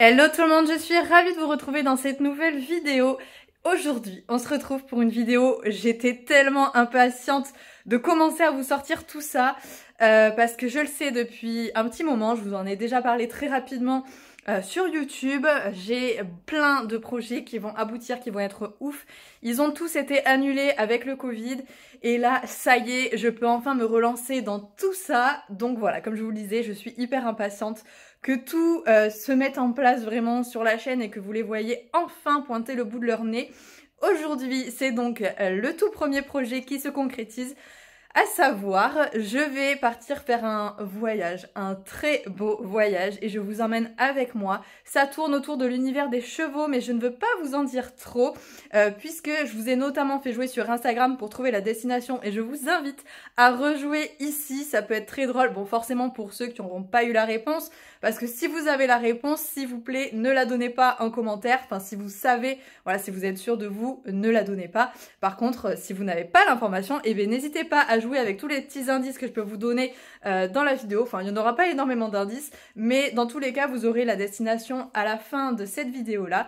Hello tout le monde, je suis ravie de vous retrouver dans cette nouvelle vidéo. Aujourd'hui, on se retrouve pour une vidéo. J'étais tellement impatiente de commencer à vous sortir tout ça parce que je le sais depuis un petit moment, je vous en ai déjà parlé très rapidement sur YouTube. J'ai plein de projets qui vont aboutir, qui vont être ouf. Ils ont tous été annulés avec le Covid et là, ça y est, je peux enfin me relancer dans tout ça. Donc voilà, comme je vous le disais, je suis hyper impatiente que tout se mette en place vraiment sur la chaîne et que vous les voyez enfin pointer le bout de leur nez. Aujourd'hui, c'est donc le tout premier projet qui se concrétise. À savoir, je vais partir faire un voyage, un très beau voyage et je vous emmène avec moi. Ça tourne autour de l'univers des chevaux mais je ne veux pas vous en dire trop puisque je vous ai notamment fait jouer sur Instagram pour trouver la destination et je vous invite à rejouer ici, ça peut être très drôle. Bon, forcément pour ceux qui n'auront pas eu la réponse, parce que si vous avez la réponse, s'il vous plaît, ne la donnez pas en commentaire. Enfin, si vous savez, voilà, si vous êtes sûr de vous, ne la donnez pas. Par contre, si vous n'avez pas l'information, eh bien n'hésitez pas à jouer avec tous les petits indices que je peux vous donner dans la vidéo. Enfin, il n'y en aura pas énormément d'indices, mais dans tous les cas, vous aurez la destination à la fin de cette vidéo-là.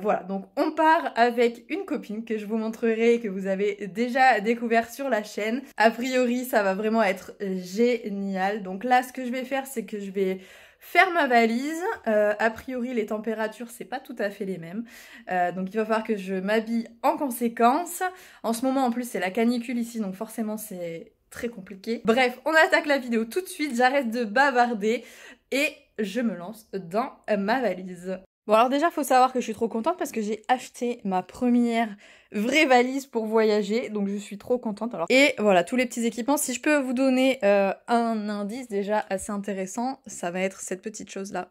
Voilà, donc on part avec une copine que je vous montrerai, que vous avez déjà découvert sur la chaîne. A priori, ça va vraiment être génial. Donc là, ce que je vais faire, c'est que je vais faire ma valise. A priori, les températures, c'est pas tout à fait les mêmes. Donc il va falloir que je m'habille en conséquence. En ce moment, en plus, c'est la canicule ici, donc forcément, c'est très compliqué. Bref, on attaque la vidéo tout de suite. J'arrête de bavarder et je me lance dans ma valise. Bon, alors déjà, faut savoir que je suis trop contente parce que j'ai acheté ma première vraie valise pour voyager, donc je suis trop contente. Alors, et voilà, tous les petits équipements. Si je peux vous donner un indice déjà assez intéressant, ça va être cette petite chose-là.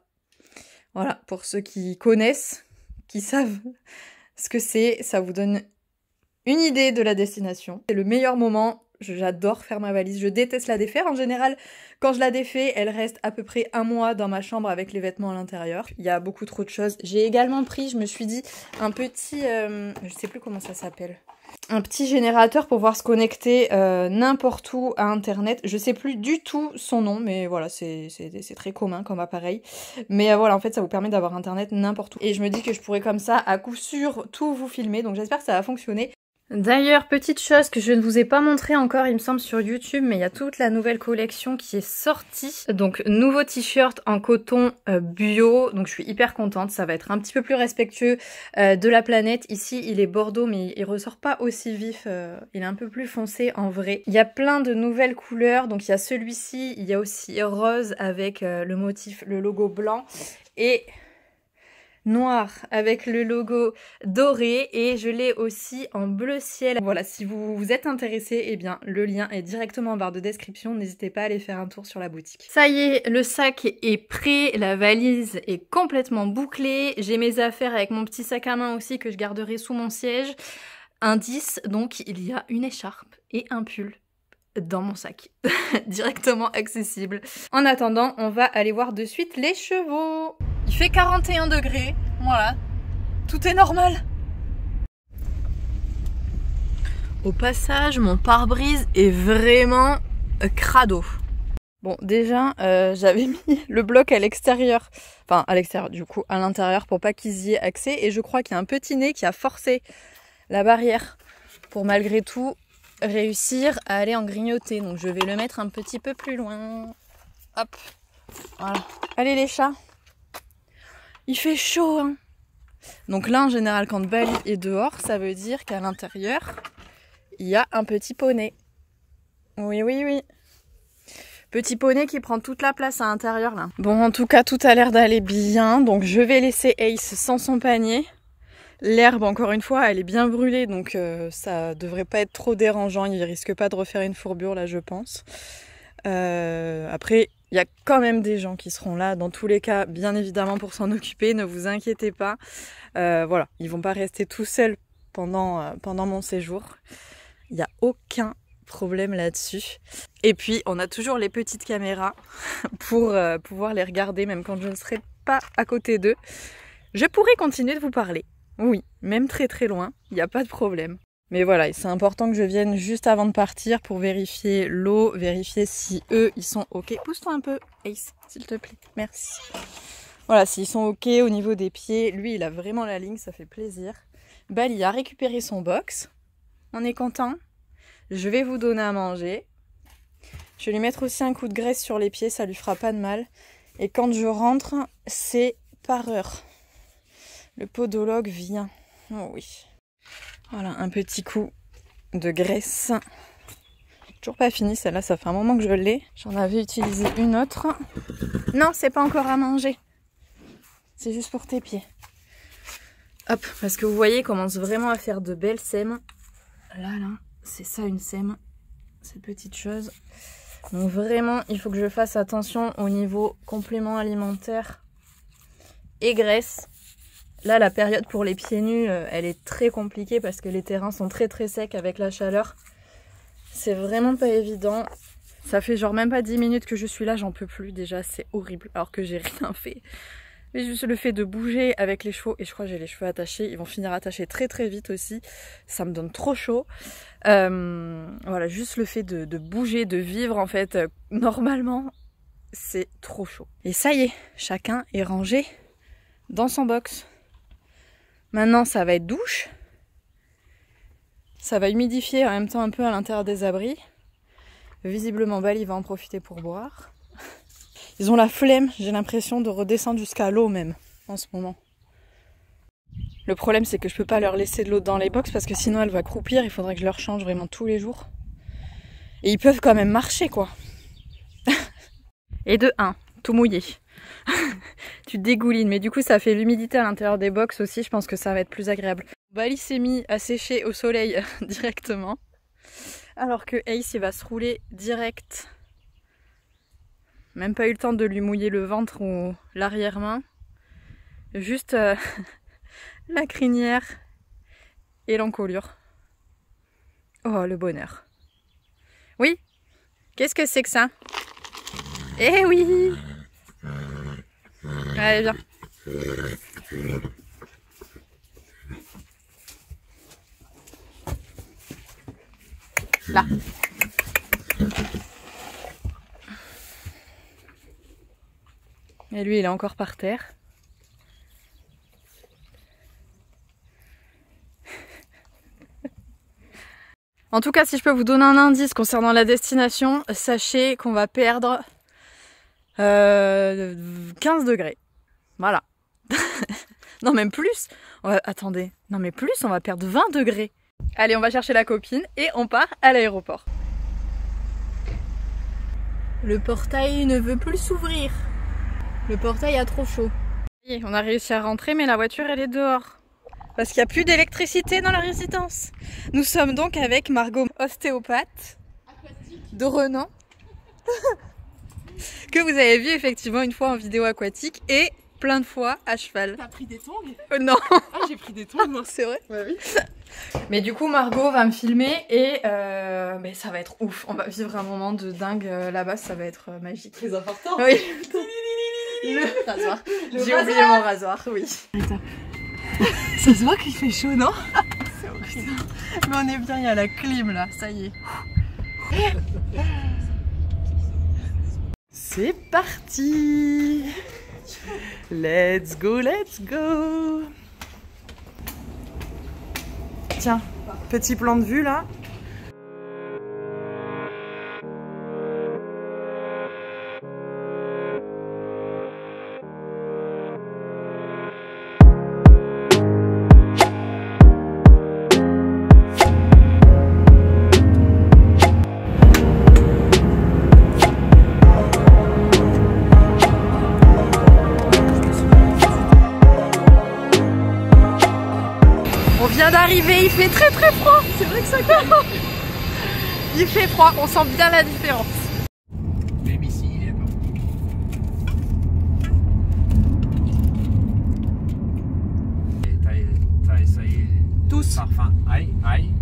Voilà, pour ceux qui connaissent, qui savent ce que c'est, ça vous donne une idée de la destination. C'est le meilleur moment. J'adore faire ma valise, je déteste la défaire. En général, quand je la défais, elle reste à peu près un mois dans ma chambre avec les vêtements à l'intérieur. Il y a beaucoup trop de choses. J'ai également pris, je me suis dit, un petit... je sais plus comment ça s'appelle. Un petit générateur pour pouvoir se connecter n'importe où à internet. Je sais plus du tout son nom, mais voilà, c'est très commun comme appareil. Mais voilà, en fait, ça vous permet d'avoir internet n'importe où. Et je me dis que je pourrais comme ça, à coup sûr, tout vous filmer. Donc j'espère que ça va fonctionner. D'ailleurs, petite chose que je ne vous ai pas montré encore, il me semble, sur YouTube, mais il y a toute la nouvelle collection qui est sortie. Donc, nouveau t-shirt en coton bio, donc je suis hyper contente, ça va être un petit peu plus respectueux de la planète. Ici, il est bordeaux, mais il ressort pas aussi vif, il est un peu plus foncé en vrai. Il y a plein de nouvelles couleurs, donc il y a celui-ci, il y a aussi rose avec le motif, le logo blanc, et noir avec le logo doré, et je l'ai aussi en bleu ciel. Voilà, si vous vous êtes intéressé, eh bien le lien est directement en barre de description, n'hésitez pas à aller faire un tour sur la boutique. Ça y est, le sac est prêt, la valise est complètement bouclée, j'ai mes affaires avec mon petit sac à main aussi que je garderai sous mon siège. Indice, donc il y a une écharpe et un pull dans mon sac, directement accessible. En attendant, on va aller voir de suite les chevaux. Il fait 41 degrés, voilà, tout est normal. Au passage, mon pare-brise est vraiment crado. Bon, déjà, j'avais mis le bloc à l'extérieur, enfin à l'extérieur du coup, à l'intérieur pour pas qu'ils y aient accès, et je crois qu'il y a un petit nez qui a forcé la barrière pour malgré tout réussir à aller en grignoter. Donc je vais le mettre un petit peu plus loin. Hop, voilà. Allez les chats. Il fait chaud, hein. Donc là, en général, quand Bali est dehors, ça veut dire qu'à l'intérieur, il y a un petit poney. Oui, oui, oui. Petit poney qui prend toute la place à l'intérieur, là. Bon, en tout cas, tout a l'air d'aller bien. Donc je vais laisser Ace sans son panier. L'herbe, encore une fois, elle est bien brûlée, donc ça devrait pas être trop dérangeant. Il risque pas de refaire une fourbure, là, je pense. Après, il y a quand même des gens qui seront là, dans tous les cas, bien évidemment, pour s'en occuper. Ne vous inquiétez pas. Voilà, ils vont pas rester tout seuls pendant mon séjour. Il n'y a aucun problème là-dessus. Et puis, on a toujours les petites caméras pour pouvoir les regarder, même quand je ne serai pas à côté d'eux. Je pourrais continuer de vous parler. Oui, même très très loin, il n'y a pas de problème. Mais voilà, c'est important que je vienne juste avant de partir pour vérifier l'eau, vérifier si eux, ils sont ok. Pousse-toi un peu, Ace, s'il te plaît. Merci. Voilà, s'ils sont ok au niveau des pieds, lui il a vraiment la ligne, ça fait plaisir. Bali a récupéré son box. On est content. Je vais vous donner à manger. Je vais lui mettre aussi un coup de graisse sur les pieds, ça lui fera pas de mal. Et quand je rentre, c'est par heure. Le podologue vient. Oh oui. Voilà, un petit coup de graisse. Toujours pas fini, celle-là, ça fait un moment que je l'ai. J'en avais utilisé une autre. Non, c'est pas encore à manger. C'est juste pour tes pieds. Hop, parce que vous voyez, il commence vraiment à faire de belles sèmes. Là, c'est ça une sème. Cette petite chose. Donc vraiment, il faut que je fasse attention au niveau complément alimentaire et graisse. Là, la période pour les pieds nus, elle est très compliquée parce que les terrains sont très très secs avec la chaleur. C'est vraiment pas évident. Ça fait genre même pas 10 minutes que je suis là, j'en peux plus déjà, c'est horrible alors que j'ai rien fait. Mais juste le fait de bouger avec les chevaux, et je crois que j'ai les cheveux attachés, ils vont finir attachés très très vite aussi, ça me donne trop chaud. Voilà, juste le fait de bouger, de vivre en fait normalement, c'est trop chaud. Et ça y est, chacun est rangé dans son box. Maintenant ça va être douche. Ça va humidifier en même temps un peu à l'intérieur des abris. Visiblement Bali va en profiter pour boire. Ils ont la flemme, j'ai l'impression, de redescendre jusqu'à l'eau même en ce moment. Le problème c'est que je peux pas leur laisser de l'eau dans les box parce que sinon elle va croupir, il faudrait que je leur change vraiment tous les jours. Et ils peuvent quand même marcher quoi. Et de 1, tout mouillé. Tu dégoulines, mais du coup ça fait l'humidité à l'intérieur des box aussi, je pense que ça va être plus agréable. Bali s'est mis à sécher au soleil directement, alors que Ace il va se rouler direct. Même pas eu le temps de lui mouiller le ventre ou l'arrière-main, juste la crinière et l'encolure. Oh le bonheur. Oui? Qu'est-ce que c'est que ça? Eh oui! Allez viens. Là. Et lui, il est encore par terre. En tout cas, si je peux vous donner un indice concernant la destination, sachez qu'on va perdre 15 degrés. Voilà. Non, même plus. Attendez. Non, mais plus, on va perdre 20 degrés. Allez, on va chercher la copine et on part à l'aéroport. Le portail ne veut plus s'ouvrir. Le portail a trop chaud. On a réussi à rentrer, mais la voiture, elle est dehors. Parce qu'il n'y a plus d'électricité dans la résidence. Nous sommes donc avec Margot, ostéopathe de renom. Que vous avez vu effectivement une fois en vidéo aquatique et plein de fois à cheval. T'as pris des tongs? Non. Ah, j'ai pris des tongs moi. C'est vrai? Bah oui. Mais du coup Margot va me filmer et mais ça va être ouf. On va vivre un moment de dingue là-bas, ça va être magique. Très important. Oui. Le rasoir. J'ai oublié mon rasoir, oui. Ça se voit qu'il fait chaud, non? C'est horrible. Mais on est bien, il y a la clim là, ça y est. C'est parti. Let's go, let's go. Tiens, petit plan de vue là. D'arriver, il fait très très froid, c'est vrai que ça commence. Il fait froid, on sent bien la différence. Même ici, il est pas. T'as essayé tous parfum ail?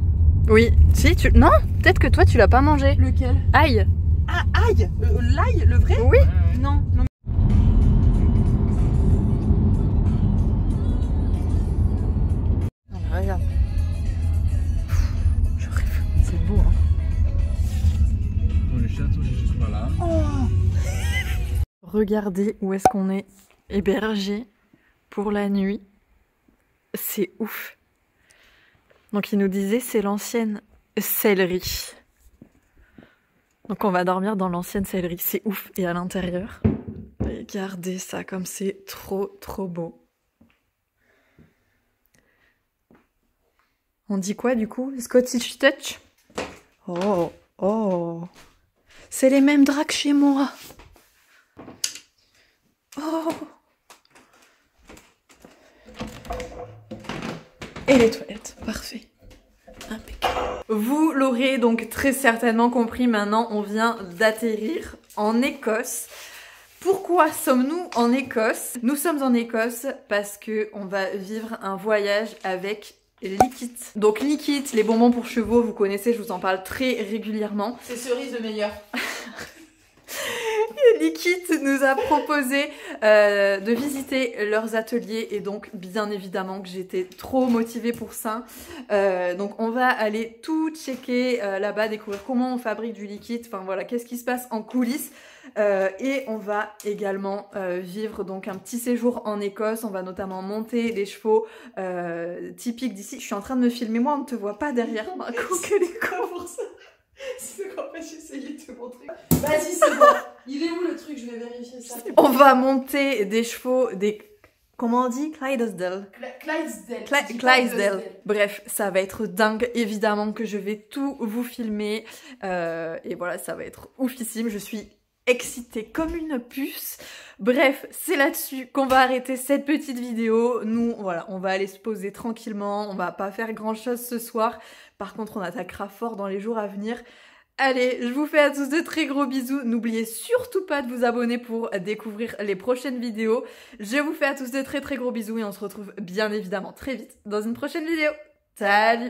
Oui, si tu... Non, peut-être que toi tu l'as pas mangé. Lequel? Ail. Ah, ail. L'ail, le vrai? Oui. Non, non. Regarde. Je rêve. C'est beau, hein. Bon, le château, c'est juste par là. Oh. Regardez où est-ce qu'on est. hébergé pour la nuit. C'est ouf. Donc il nous disait c'est l'ancienne sellerie. Donc on va dormir dans l'ancienne sellerie, c'est ouf. Et à l'intérieur, regardez ça comme c'est trop beau. On dit quoi du coup? Scottish Touch? Oh. C'est les mêmes draps que chez moi. Oh. Et les toilettes, parfait. Impeccable. Vous l'aurez donc très certainement compris, maintenant on vient d'atterrir en Écosse. Pourquoi sommes-nous en Écosse? Nous sommes en Écosse parce que on va vivre un voyage avec Likit. Donc Likit, les bonbons pour chevaux, vous connaissez, je vous en parle très régulièrement. C'est cerise le meilleur. Likit nous a proposé de visiter leurs ateliers et donc bien évidemment que j'étais trop motivée pour ça. Donc on va aller tout checker là-bas, découvrir comment on fabrique du Likit, enfin voilà, qu'est-ce qui se passe en coulisses. Et on va également vivre donc un petit séjour en Écosse. On va notamment monter les chevaux typiques d'ici. Je suis en train de me filmer, moi on ne te voit pas derrière. Quel est con pour ça. C'est qu'en fait j'ai essayé de te montrer. Vas-y c'est bon. Il est où le truc? Je vais vérifier ça. On va monter des chevaux, des... Comment on dit? Clydesdale. Clydesdale. Bref, ça va être dingue. Évidemment que je vais tout vous filmer. Et voilà, ça va être oufissime. Je suis excitée comme une puce. Bref, c'est là-dessus qu'on va arrêter cette petite vidéo. Nous, voilà, on va aller se poser tranquillement. On va pas faire grand-chose ce soir. Par contre, on attaquera fort dans les jours à venir. Allez, je vous fais à tous de très gros bisous. N'oubliez surtout pas de vous abonner pour découvrir les prochaines vidéos. Je vous fais à tous de très gros bisous et on se retrouve bien évidemment très vite dans une prochaine vidéo. Salut!